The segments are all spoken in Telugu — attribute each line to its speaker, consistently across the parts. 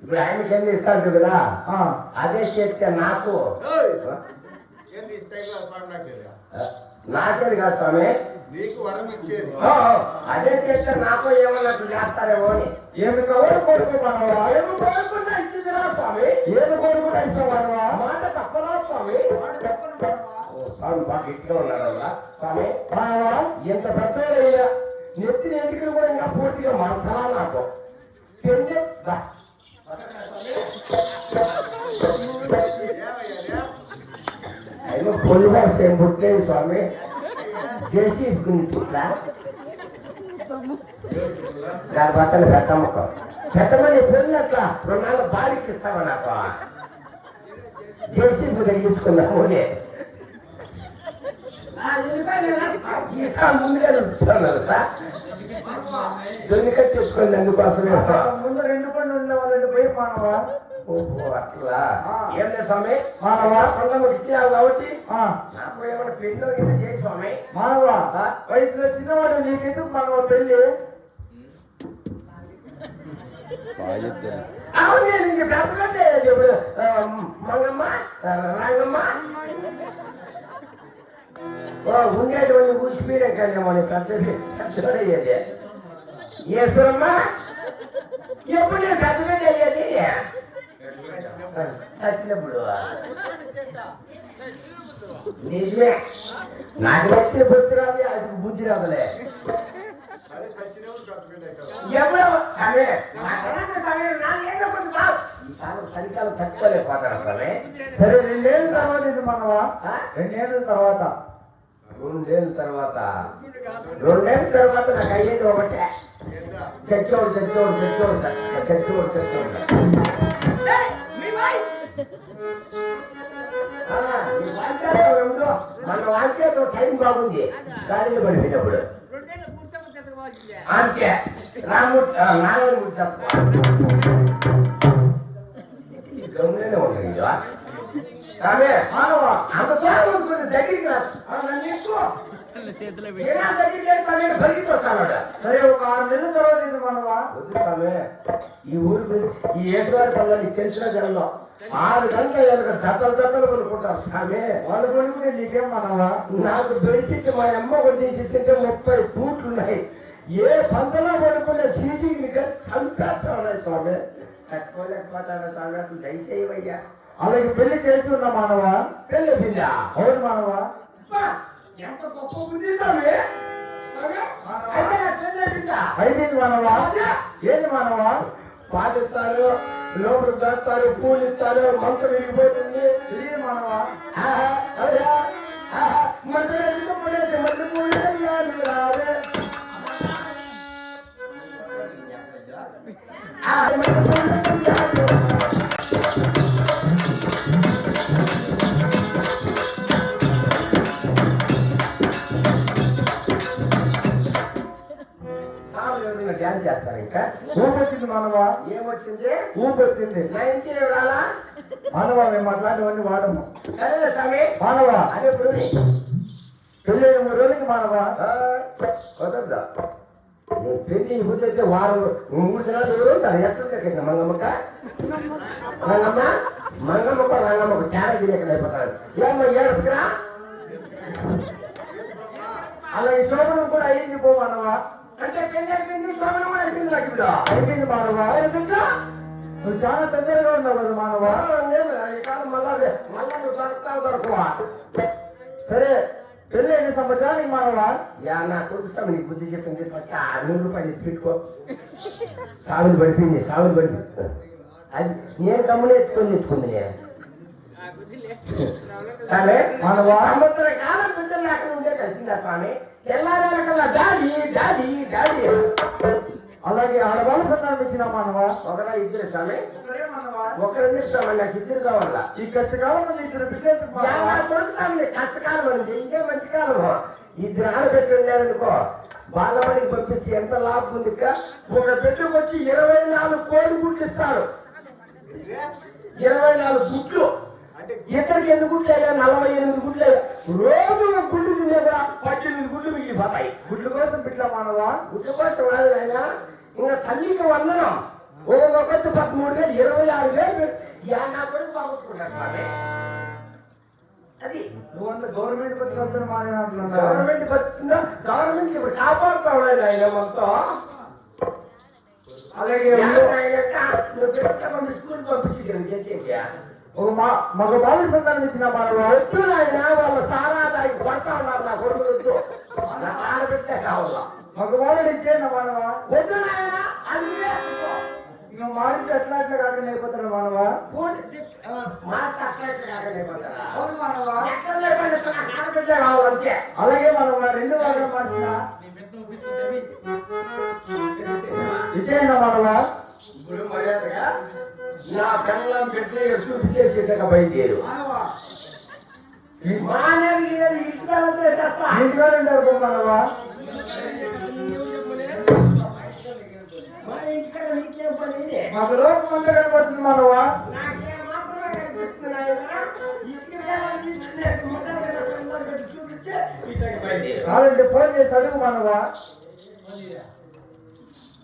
Speaker 1: ఇప్పుడు ఆయనకి ఏం ఇస్తాడు కదా అదే చేస్తే నాకు నాకేది కాదు స్వామి,
Speaker 2: నీకు వరం ఇచ్చేది.
Speaker 1: అదే చేస్తే నాకు ఏమన్నట్టు చేస్తారేమో అని.
Speaker 3: ఏమి కోరుకోమనవా? ఏమి కోరుకున్నా ఇచ్చిందిరా స్వామి. ఏమి కోరుకున్నా ఇస్తావా? మాట తప్పరా స్వామి.
Speaker 1: స్వామి బాగా గట్టిగా ఉన్నాడు స్వామి.
Speaker 3: ఎంత పెద్ద నెత్తిన ఎంటికలు కూడా ఇంకా పూర్తిగా మనసలా నాకు పెంచే
Speaker 1: అయినా పొలివాస ఏం పుట్టలేదు స్వామి. చేసి పుట్లా దాని బట్టలు పెట్టమ్మకో పెట్టమని పెళ్ళట్లా 2 నెలలు బాడికి ఇస్తావా నాకు? చేసి తగ్గించుకున్నాము ముందుగా దొరిక తెచ్చుకోండి అందుకోసమే.
Speaker 3: ముందు 2 పనులు ఉండే వాళ్ళని పోయి మానవా.
Speaker 1: ఓహో అట్లా ఏం లేదు స్వామి. మానవా కొండకు ఇచ్చినావు కాబట్టి నాకు ఏమైనా పెళ్ళి ఏదో చేసి స్వామి.
Speaker 3: మానవా వయసులో చిన్నవాడు నీకెందుకు మానవ పెళ్ళి?
Speaker 1: అవును నేను పెద్దకంటే మంగమ్మ రంగమ్మ ఉండేటువంటి ఊసిపోయినా కానీ మన పెద్దయ్యేది ఈశ్వరమ్మ ఎప్పుడు నేను పెద్ద అయ్యేది చచ్చినప్పుడు. నిజమే నాకు వ్యక్తి బుద్ధి రాదు, అది బుద్ధి రాదులే. ఎప్పుడో సరే చలికాలం తట్టుకోలేకపోతాను స్వామి.
Speaker 3: సరే 2 ఏళ్ళ తర్వాత ఇది మనవా. 2 ఏళ్ళ తర్వాత
Speaker 1: 2 ఏళ్ళ తర్వాత నాకు అయ్యేది ఒకటే. చచ్చోడు మన వాంచే టైం బాగుంది గాలిలో పడిపోయినప్పుడు అంతే. రాముడు నారాయణమూర్తి చెప్ప గమ్మునే ఉంటుంది అంత దూరం దగ్గరికి
Speaker 3: సరే ఒక 6 నెలల తర్వాత ఇది మనవా.
Speaker 1: ఈ ఊరు ఈ ఏసువారి పల్ల నీకు తెలిసిన జనంలో 6 గంటల జతలు కొనుక్కుంటారు స్వామి.
Speaker 3: వాళ్ళు కొనుక్కుంటే నీకేం మనవా?
Speaker 1: నాకు బెడ్షీట్ మా అమ్మ కొద్దింటే 30 బూట్లు ఉన్నాయి. ఏ పంచలో పడుకునే సీటింగ్ చంపేస్తాను స్వామి. కట్టుకోలేకపోతాను స్వామి. అసలు దయచేయవయ్యా.
Speaker 3: అలాగే పెళ్లి చేసుకున్నా మానవా.
Speaker 1: పెళ్ళి పిండా
Speaker 3: అవును మానవా.
Speaker 1: ఎంత గొప్ప బుద్ధి స్వామి.
Speaker 3: అయిపోయింది మానవా. ఏంటి మానవా?
Speaker 1: పాటిస్తారు, లోపల దాస్తారు, పూలు ఇస్తారు, మంచం విరిగిపోతుంది.
Speaker 3: తెలియదు మానవా.
Speaker 1: డ్యాన్స్ చేస్తారు. ఇంకా
Speaker 3: ఊపొచ్చింది మానవా.
Speaker 1: ఏమొచ్చింది?
Speaker 3: ఊపొచ్చింది.
Speaker 1: 90 రాలా
Speaker 3: మానవా. మేము అట్లాంటివన్నీ వాడము.
Speaker 1: సరే స్వామి.
Speaker 3: మానవా
Speaker 1: అదే
Speaker 3: పెళ్ళి 3 రోజులకి మానవా.
Speaker 1: కుదరదా? పెళ్లి కూర్చొస్తే వారం 3 దినాలు ఎవరు ఉంటారు? ఎట్లుంటే మంగమ్మక రంగమ్మకు తేడా తెలియక అయిపోతాడు. ఏమో ఏడుసుకురా.
Speaker 3: అలాగే శోభనం కూడా అయింది పో మానవా.
Speaker 1: అంటే పెళ్లి అయిపోయింది, శోభనం కూడా అయిపోయింది. నాకు ఇప్పుడు
Speaker 3: అయిపోయింది మానవా. నువ్వు చాలా పెద్దగా ఉన్నావు కదా మానవా.
Speaker 1: ఈ కాలం మళ్ళా నువ్వు దొరకవా.
Speaker 3: సరే పెళ్ళి 5 సంవత్సరాలకి మానవా.
Speaker 1: నా కొడుకు నీకు బుద్ధి చెప్పింది. 100 రూపాయలు ఇచ్చి సాగులు పడిపోయింది. అది నేను గమ్మున ఎత్తుకుంది నేను. సరే
Speaker 3: మానవా.
Speaker 1: సంవత్సర కాలం బిడ్డలు లేకుండా ఉండే కలిసిందా స్వామి. తెల్లారేకల్లా డాడీ
Speaker 3: అలాగే ఆడవాళ్ళు సన్నాలు ఇచ్చిన మానవా.
Speaker 1: 1 2 స్వామి.
Speaker 3: ఒకరే మానవా.
Speaker 1: ఒకరిని ఇస్తామని నాకు 2 కావాలా.
Speaker 3: ఈ కష్టకాలంలో 2 బిడ్డలు
Speaker 1: కొడుకు స్వామి. కష్టకాలం అండి, ఇంకే మంచి కాలం. 2 ఆడబెట్టి వెళ్ళారనుకో బాలవాడికి పంపిస్తే ఎంత లాభం ఉంది. ఒక బిడ్డకు వచ్చి 24 కోడి గుడ్లు ఇస్తారు. 24 గుడ్లు. ఇద్దరికి ఎన్ని గుడ్లు అయ్యా? 48 గుడ్లు అయ్యా. రోజు గుడ్లు తినే కూడా 18 గుడ్లు మిగిలిపోతాయి.
Speaker 3: గుడ్ల కోసం బిడ్డ మానవా.
Speaker 1: గుడ్ల కోసం కాదు ఆయన. ఇంకా తల్లికి వందనం. ఒక్కొక్కటి 13,000 26,000 నా కొడుకు బాగుంటున్నాడు స్వామి. అది
Speaker 3: నువ్వంత గవర్నమెంట్ పట్టుకొచ్చిన మాట్లాడుతున్నా
Speaker 1: గవర్నమెంట్ బతుకుందా? గవర్నమెంట్ ఇప్పుడు కాపాడుతాడు ఆయన మొత్తం.
Speaker 3: అలాగే
Speaker 1: నువ్వు పెట్టమని స్కూల్ పంపించి
Speaker 3: ఒక మగ బాలు సంతానం ఇచ్చిన మనవా
Speaker 1: వచ్చు ఆయన వాళ్ళ సారా దానికి కొడతా ఉన్నారు. నా కొడుకు వద్దు, నా ఆడబిడ్డ కావాలా.
Speaker 3: మగ బాలు ఇచ్చేయండి మనవా.
Speaker 1: వద్దు నాయన అందుకే
Speaker 3: ఇక మాడిస్తే ఎట్లా కాకుండా అయిపోతాడు మనవా.
Speaker 1: మాట అట్లయితే కాకపోతారా?
Speaker 3: అవును మనవా.
Speaker 1: ఎక్కడ లేకపోతే నాకు ఆడబిడ్డ కావాలంటే
Speaker 3: అలాగే మనవా 2 వారాలు మార్చిన ఇచ్చేయండి మనవా.
Speaker 1: ఇప్పుడు మర్యాదగా నా పిల్లలం పెట్టి చూపించేసి బయలుదేరు. మానేది
Speaker 3: ఇంటిలో ఉంటారు మనవా.
Speaker 1: మా ఇంటికాడ నీకేం పని?
Speaker 3: మాకు లోకం అంతా కనపడుతుంది మనవా.
Speaker 1: నాకేం మాత్రమే కనిపిస్తుంది ఆయన. ఇంటికి వెళ్ళాలని తీసుకునే మొదలు పెట్టి చూపించే ఇక్కడికి బయలుదేరు.
Speaker 3: కాదంటే ఫోన్ చేసి అడుగు మనవా.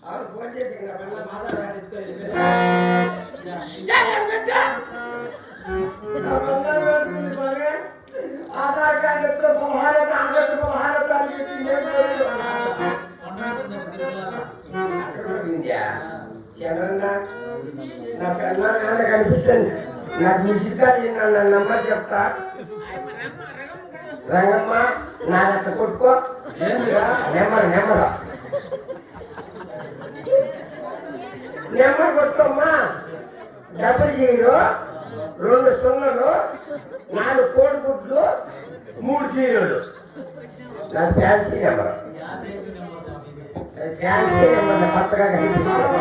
Speaker 1: అవును ఫోన్ చేసి నా పిల్లలు మాట్లాడాలి. ఆధార్ కార్డు ఎప్పుడు 16 ఆగస్టు 16 తారీఖు చంద్రన్న నా పిల్లలు కనిపిస్తుంది. నాకు మీ సిద్ధాలు నా నంబర్ చెప్తా. రంగమ్మ నా అట్లా కొట్టుకో. నెంబర్ కొట్టుకోమ్మా. 00 2 0 4 కోడిగుడ్లు 3 జీరోలు. నాకు ఫ్యాన్సీ నెంబర్. ఫ్యాన్సీ నెంబర్ కొత్తగా కనిపిస్తుంది.